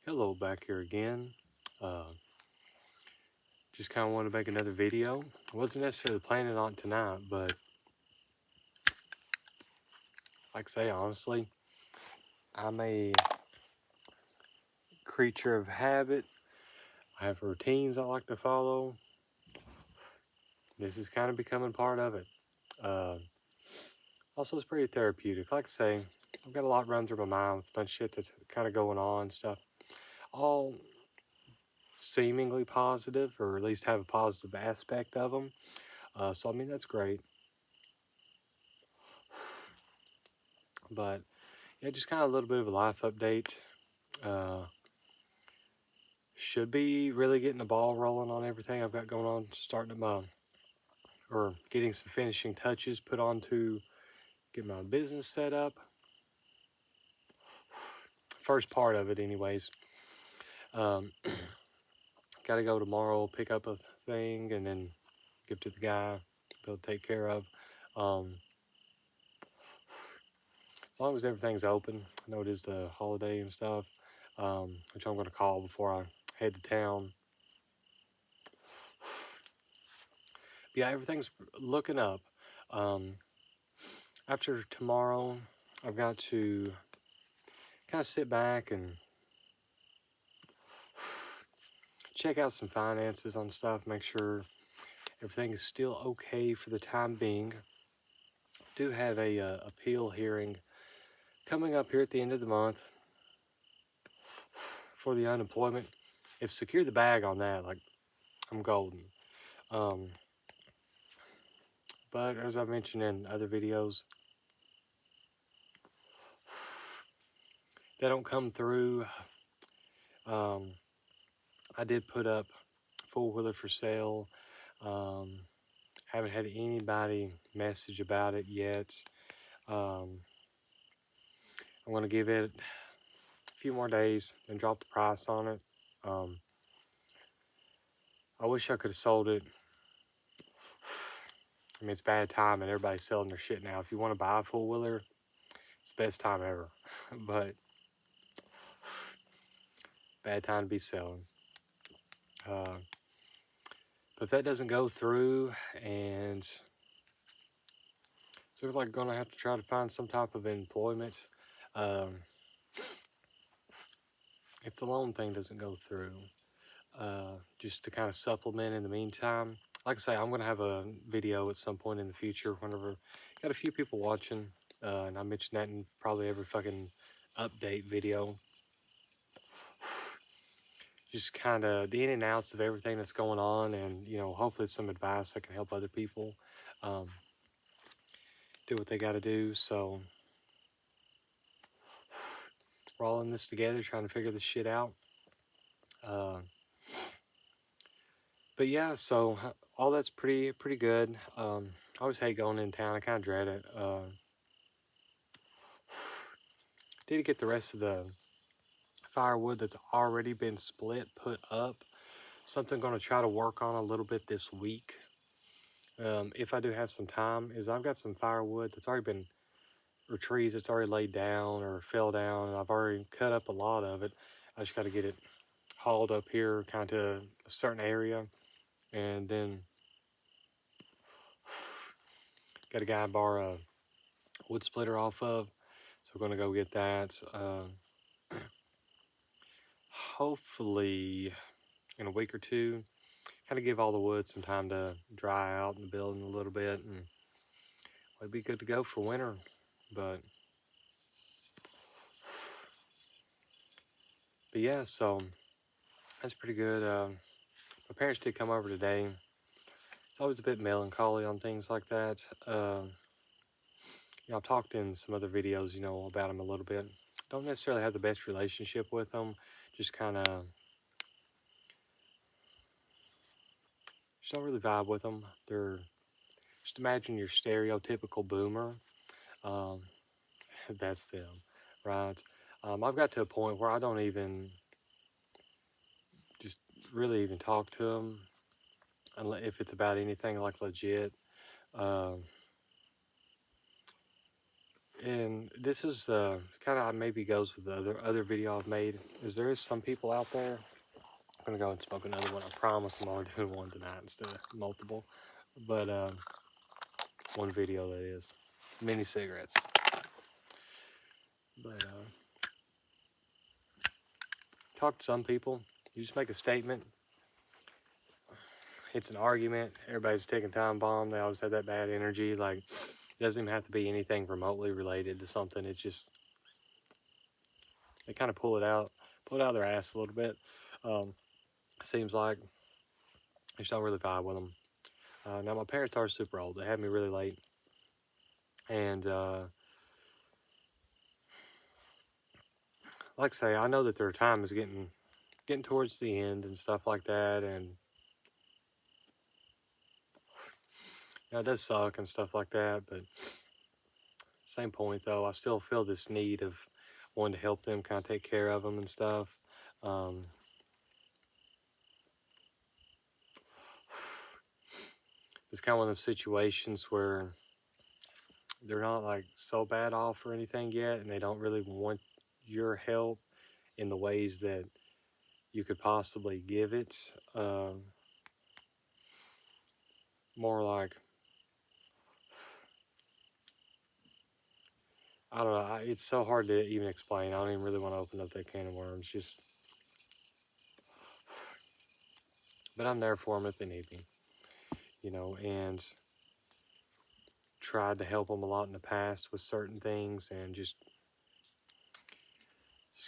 Hello, back here again. Uh, just kind of wanted to make another video. I wasn't necessarily planning on it tonight, but like I say, honestly, I'm a creature of habit. I have routines I like to follow. This is kind of becoming part of it. Uh, Also, it's pretty therapeutic. Like I say, I've got a lot run through my mind with a bunch of shit that's kind of going on and stuff. All seemingly positive, or at least have a positive aspect of them. So, I mean, that's great. But yeah, just kind of a little bit of a life update. Uh, should be really getting the ball rolling on everything I've got going on, starting my or getting some finishing touches put on to get my business set up. First part of it, anyways. Um, Got to go tomorrow, pick up a thing, and then give to the guy, be able to take care of. Um, as long as everything's open, I know it is the holiday and stuff, which I'm going to call before I head to town. But yeah, everything's looking up. Um, After tomorrow, I've got to kind of sit back and check out some finances on stuff, make sure everything is still okay for the time being. Do have a appeal hearing coming up here at the end of the month for the unemployment. If secure the bag on that, like I'm golden. Um, but as I mentioned in other videos, they don't come through. Um, I did put up four-wheeler for sale. Um, haven't had anybody message about it yet. Um, I'm going to give it a few more days and drop the price on it. Um, I wish I could have sold it. I mean, it's bad time and everybody's selling their shit now. If you want to buy a four-wheeler, it's the best time ever. But bad time to be selling. Uh, but if that doesn't go through, and so it's like going to have to try to find some type of employment. Um, if the loan thing doesn't go through, just to kind of supplement in the meantime. Like I say, I'm going to have a video at some point in the future whenever got a few people watching, and I mentioned that in probably every fucking update video. Just kind of the in and outs of everything that's going on, and hopefully some advice that can help other people um, do what they got to do. So we're all in this together, trying to figure this shit out. Uh, but yeah, so all that's pretty good. I always hate going in town. I kind of dread it. Did get the rest of the firewood that's already been split put up. Something I'm going to try to work on a little bit this week. If I do have some time, is I've got some firewood that's already been, or trees that's already laid down or fell down, and I've already cut up a lot of it. I just got to get it hauled up here kind of a certain area, and then got a guy borrow a wood splitter off of, so we're going to go get that. Hopefully in a week or two, kind of give all the wood some time to dry out in the building a little bit, and we'd be good to go for winter. But yeah, so that's pretty good. My parents did come over today. It's always a bit melancholy on things like that. I've talked in some other videos, about them a little bit. Don't necessarily have the best relationship with them. Just kind of, just don't really vibe with them. Just imagine your stereotypical boomer. Um, that's them, right? I've got to a point where I don't even just really even talk to them unless if it's about anything like legit. Um, And this is kind of maybe goes with the other video I've made. Is there is some people out there. I'm gonna go and smoke another one. I promise I'm only doing one tonight instead of multiple. But one video that is mini cigarettes. But talk to some people. You just make a statement. It's an argument. Everybody's taking time bomb. They always have that bad energy. Like, it doesn't even have to be anything remotely related to something. It's just they kind of pull it out of their ass a little bit. Seems like I just don't really vibe with them. Now my parents are super old. They had me really late, and like I say, I know that their time is getting towards the end and stuff like that, and it does suck and stuff like that. But same point though, I still feel this need of wanting to help them, kind of take care of them and stuff. It's kind of one of those situations where they're not like so bad off or anything yet, and they don't really want your help in the ways that you could possibly give it. More like, I don't know. It's so hard to even explain. I don't even really want to open up that can of worms. Just, but I'm there for them if they need me, and tried to help them a lot in the past with certain things, and just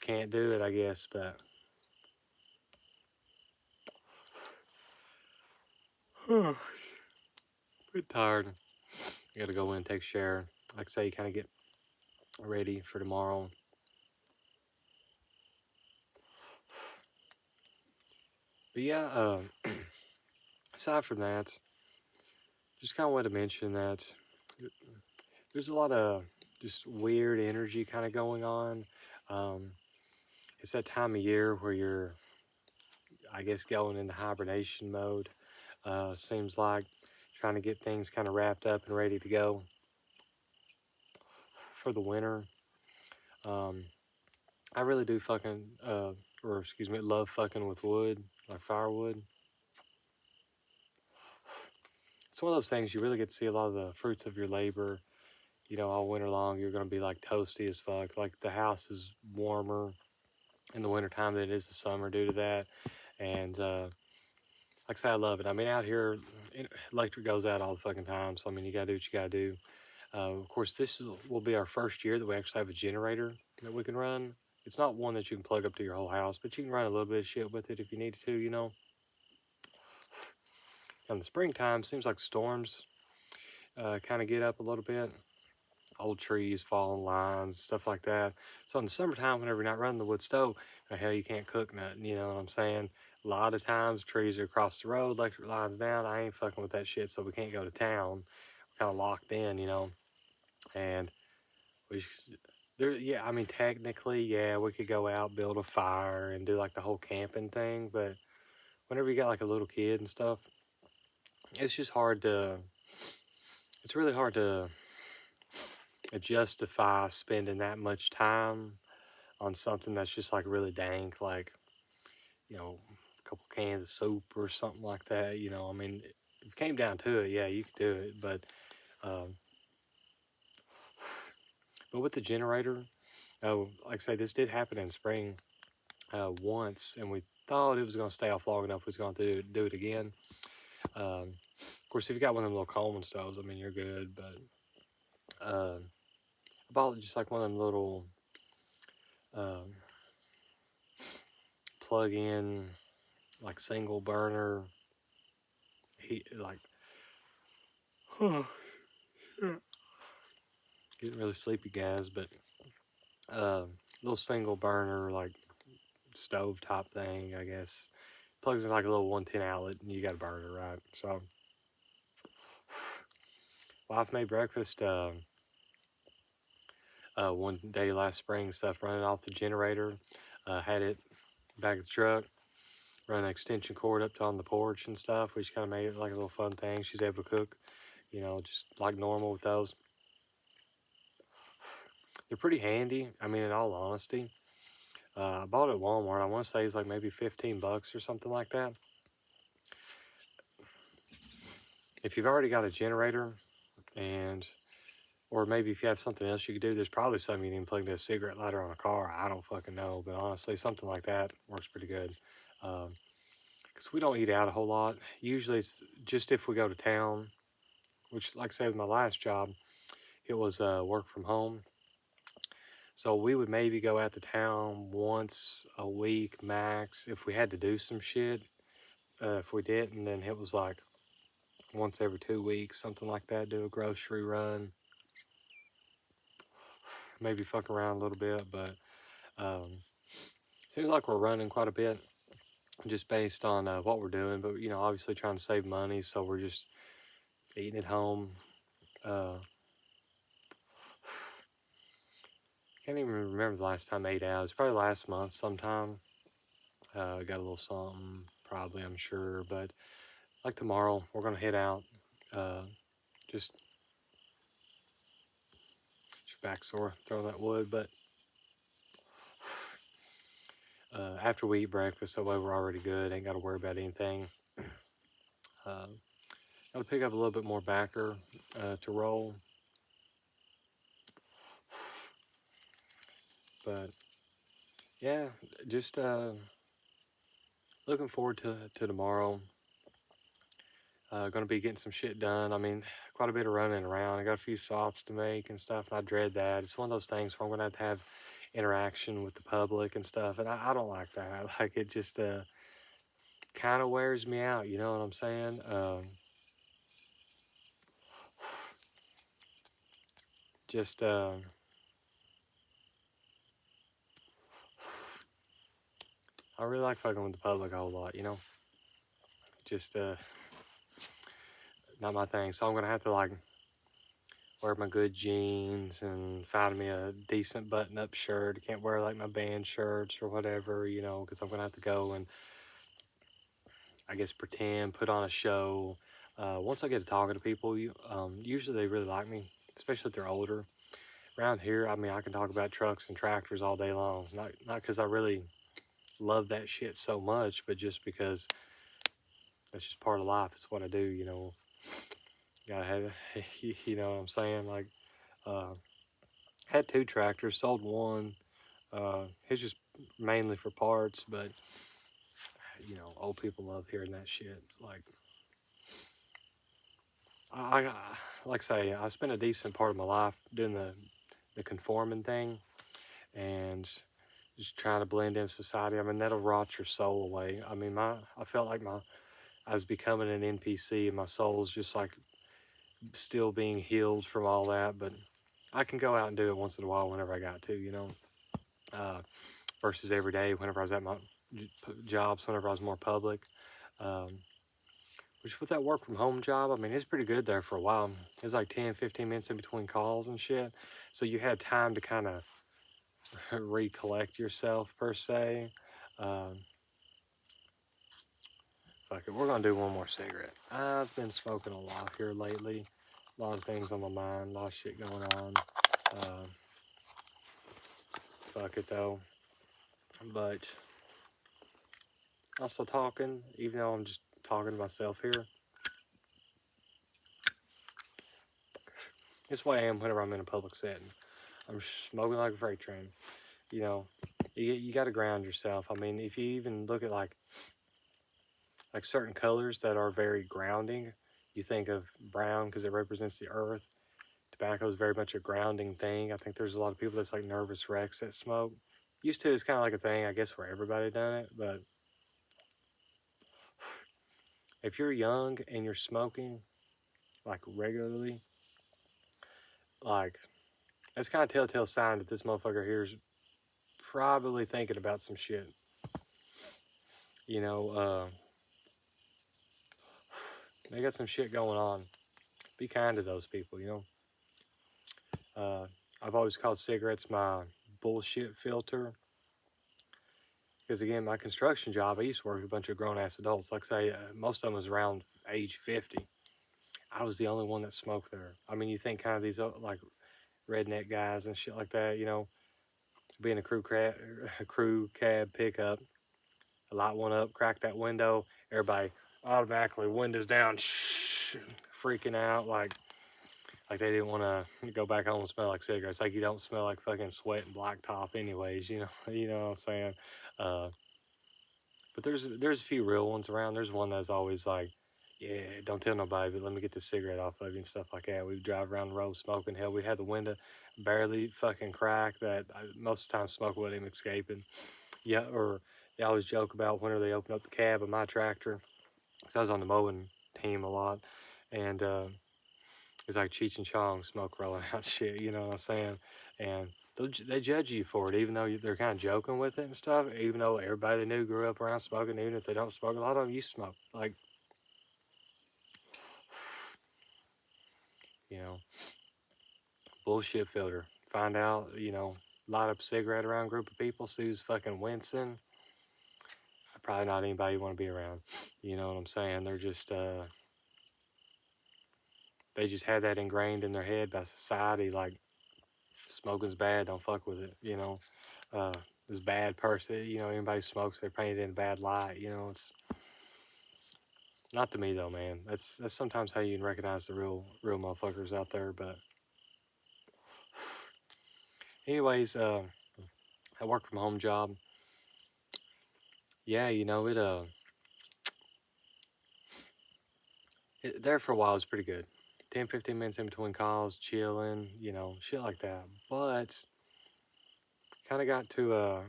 can't do it, I guess. But pretty tired. I got to go in and take a shower. Like I say, kind of get ready for tomorrow. But yeah, aside from that, just kind of wanted to mention that there's a lot of just weird energy kind of going on. It's that time of year where you're, I guess, going into hibernation mode. Seems like trying to get things kind of wrapped up and ready to go for the winter. I really do love fucking with wood, like firewood. It's one of those things you really get to see a lot of the fruits of your labor. All winter long, you're going to be like toasty as fuck. Like, the house is warmer in the wintertime than it is the summer due to that. And like I say, I love it. I mean, out here, electric goes out all the fucking time. So, I mean, you got to do what you got to do. Of course, will be our first year that we actually have a generator that we can run. It's not one that you can plug up to your whole house, but you can run a little bit of shit with it if you need to. In the springtime, seems like storms kind of get up a little bit. Old trees, falling lines, stuff like that. So in the summertime, whenever you're not running the wood stove, hell, you can't cook nothing, you know what I'm saying? A lot of times, trees are across the road, electric lines down. I ain't fucking with that shit, so we can't go to town. We're kind of locked in. And we, yeah, I mean, technically, yeah, we could go out, build a fire, and do like the whole camping thing. But whenever you got like a little kid and stuff, it's just it's really hard to justify spending that much time on something that's just like really dank, like, a couple cans of soup or something like that. I mean, if it came down to it, yeah, you could do it. Um, but with the generator, like I say, this did happen in spring once, and we thought it was going to stay off long enough. We was going to do it again. Of course, if you got one of them little Coleman stoves, I mean, you're good. But I bought just like one of them little um, plug-in, like single burner heat, like getting really sleepy, guys. But little single burner, like stove top thing, I guess. Plugs in like a little 110 outlet, and you got a burner, right? So, wife made breakfast one day last spring and stuff, running off the generator. Had it back of the truck, run an extension cord up to on the porch and stuff. We just kind of made it like a little fun thing. She's able to cook, just like normal with those. They're pretty handy. I mean, in all honesty, I bought it at Walmart. I want to say it's like maybe 15 bucks or something like that. If you've already got a generator, and or maybe if you have something else you could do, there's probably something you can plug into a cigarette lighter on a car. I don't fucking know, but honestly, something like that works pretty good. Because we don't eat out a whole lot. Usually, it's just if we go to town, which, like I said, with my last job, it was work from home. So we would maybe go out to town once a week max if we had to do some shit. If we didn't, then it was like once every 2 weeks, something like that. Do a grocery run, maybe fuck around a little bit, but um, seems like we're running quite a bit just based on what we're doing. But obviously trying to save money, so we're just eating at home. Uh, can't even remember the last time I ate out. It's probably last month sometime. Got a little something, probably, I'm sure. But like tomorrow, we're gonna head out. Uh, just back sore, throwing that wood. But after we eat breakfast, that way we're already good. Ain't got to worry about anything. Got to pick up a little bit more backer to roll. But yeah, just looking forward to tomorrow. Going to be getting some shit done. I mean, quite a bit of running around. I got a few stops to make and stuff, and I dread that. It's one of those things where I'm going to have interaction with the public and stuff, and I don't like that. Like, it just kind of wears me out, you know what I'm saying? Just I really like fucking with the public a whole lot, just not my thing. So I'm gonna have to like wear my good jeans and find me a decent button-up shirt. I can't wear like my band shirts or whatever, because I'm gonna have to go and I guess pretend, put on a show. Once I get to talking to people, usually they really like me, especially if they're older. Around here, I mean, I can talk about trucks and tractors all day long. Not because I really love that shit so much, but just because that's just part of life. It's what I do. Gotta have, you know what I'm saying? Like, had two tractors, sold one. It's just mainly for parts, but old people love hearing that shit. Like, I like I say, I spent a decent part of my life doing the conforming thing and just trying to blend in society. I mean, that'll rot your soul away. I mean, I felt like I was becoming an NPC, and my soul's just like still being healed from all that. But I can go out and do it once in a while whenever I got to. Versus every day whenever I was at my jobs, whenever I was more public. Um, which with that work from home job, I mean, it's pretty good there for a while. It was like 10, 15 minutes in between calls and shit. So you had time to kind of recollect yourself, per se. Um, Fuck it, we're gonna do one more cigarette. I've been smoking a lot here lately. A lot of things on my mind, a lot of shit going on. Fuck it though. But also talking, even though I'm just talking to myself here. It's the way I am whenever I'm in a public setting. I'm smoking like a freight train. You got to ground yourself. I mean, if you even look at like certain colors that are very grounding, you think of brown because it represents the earth. Tobacco is very much a grounding thing. I think there's a lot of people that's like nervous wrecks that smoke. Used to, it's kind of like a thing, I guess, where everybody done it. But if you're young and you're smoking like regularly, like that's kind of telltale sign that this motherfucker here's probably thinking about some shit. You know, they got some shit going on. Be kind to those people. I've always called cigarettes my bullshit filter. Because again, my construction job, I used to work with a bunch of grown ass adults. Like I say, most of them was around age 50. I was the only one that smoked there. I mean, you think kind of these like redneck guys and shit like that, you know, being a crew cab pickup, I light one up, crack that window, everybody automatically windows down, freaking out like they didn't want to go back home and smell like cigarettes. Like you don't smell like fucking sweat and blacktop anyways, you know, you know what I'm saying? Uh, but there's a few real ones around. There's one that's always like, yeah, don't tell nobody, but let me get the cigarette off of you and stuff like that. We drive around the road smoking. Hell, we had the window barely fucking cracked that most of the time smoke wasn't even escaping. Yeah, or they always joke about whenever they open up the cab of my tractor. Cause I was on the mowing team a lot, and it's like Cheech and Chong smoke rolling out shit. You know what I'm saying? And they judge you for it, even though they're kind of joking with it and stuff. Even though everybody they knew grew up around smoking, even if they don't smoke, a lot of them used to smoke. Like, you know, bullshit filter. Find out, you know, light up a cigarette around a group of people. Sue's fucking wincing. Probably not anybody you want to be around. You know what I'm saying? They're just they just had that ingrained in their head by society. Like smoking's bad, don't fuck with it. You know, this bad person. You know, anybody smokes, they're painted in a bad light. You know, it's not to me though, man. That's sometimes how you can recognize the real motherfuckers out there. But anyways, I work from home job. Yeah, you know it there for a while was pretty good. 10, 15 minutes in between calls, chilling, you know, shit like that. But kind of got to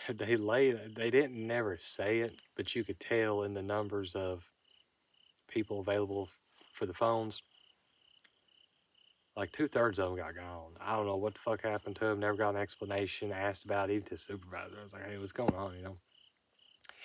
they didn't never say it, but you could tell in the numbers of people available for the phones. Like 2/3 of them got gone. I don't know what the fuck happened to them. Never got an explanation. Asked about it even to the supervisor. I was like, hey, what's going on? You know.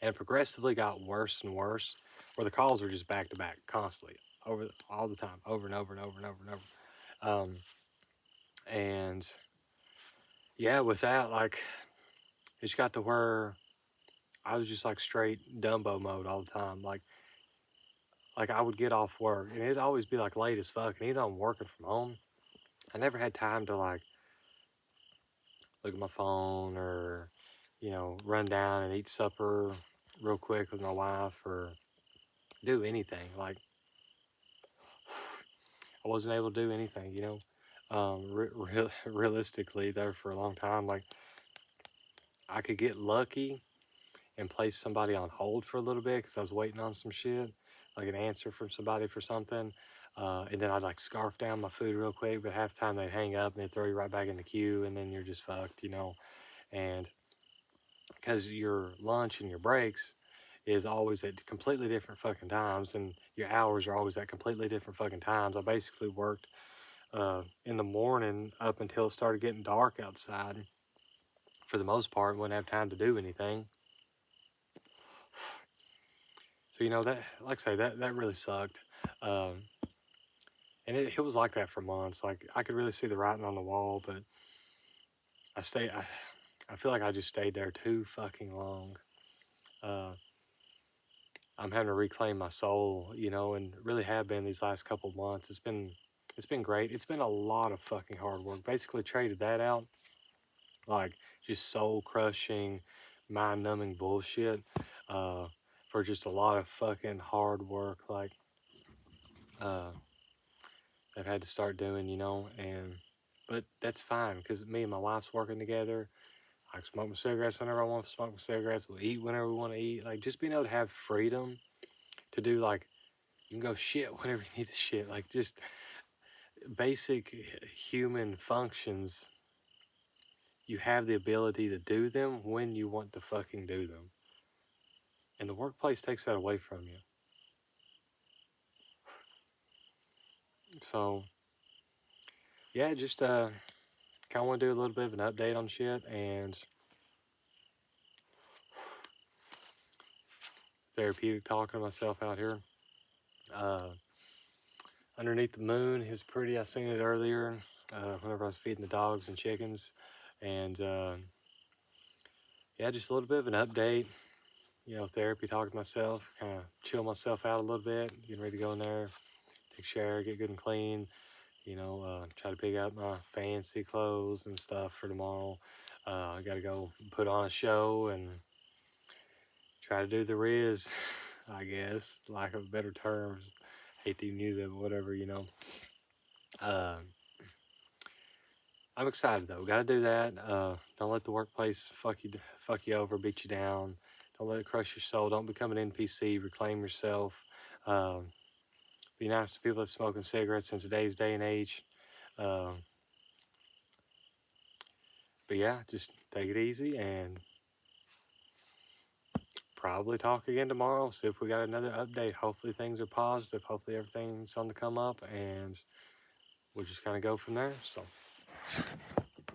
And it progressively got worse and worse, where the calls were just back to back, constantly, over all the time, over and over and over and over and over. And yeah, with that, like, it just got to where I was just like straight Dumbo mode all the time. Like I would get off work and it'd always be like late as fuck. And even though I'm working from home, I never had time to like look at my phone or, you know, run down and eat supper real quick with my wife or do anything. Like I wasn't able to do anything, you know. Realistically, there for a long time, like I could get lucky and place somebody on hold for a little bit because I was waiting on some shit, like an answer from somebody for something. And then I'd like scarf down my food real quick, but half the time they'd hang up and they'd throw you right back in the queue, and then you're just fucked, you know. And because your lunch and your breaks is always at completely different fucking times, and your hours are always at completely different fucking times. I basically worked in the morning up until it started getting dark outside. For the most part, wouldn't have time to do anything. So you know that, like I say, that really sucked, um, and it was like that for months. Like I could really see the writing on the wall, but I stayed. I feel like I just stayed there too fucking long. Uh, I'm having to reclaim my soul, you know, and really have been these last couple of months. It's been great. It's been a lot of fucking hard work. Basically traded that out, like just soul crushing, mind numbing bullshit, uh, for just a lot of fucking hard work. Like uh, I've had to start doing, you know, but that's fine because me and my wife's working together. I can smoke my cigarettes whenever I want to smoke my cigarettes. We'll eat whenever we want to eat. Like just being able to have freedom to do like you can go shit whenever you need the shit. Like just basic human functions. You have the ability to do them when you want to fucking do them. And the workplace takes that away from you. So yeah, just kind of want to do a little bit of an update on shit and therapeutic talking to myself out here. Uh, Underneath the moon is pretty. I seen it earlier whenever I was feeding the dogs and chickens, and yeah, just a little bit of an update. You know, therapy talking to myself, kind of chill myself out a little bit, getting ready to go in there, take a shower, get good and clean. Try to pick out my fancy clothes and stuff for tomorrow. I got to go put on a show and try to do the Riz, I guess, lack of better terms. Hate to even use it, but whatever. Uh, I'm excited though. Got to do that. Don't let the workplace fuck you over, beat you down. Don't let it crush your soul. Don't become an NPC. Reclaim yourself. Um, be nice to people that smoking cigarettes in today's day and age. Um, but yeah, just take it easy and probably talk again tomorrow. See if we got another update. Hopefully things are positive. Hopefully everything's on the come up, and we'll just kind of go from there. So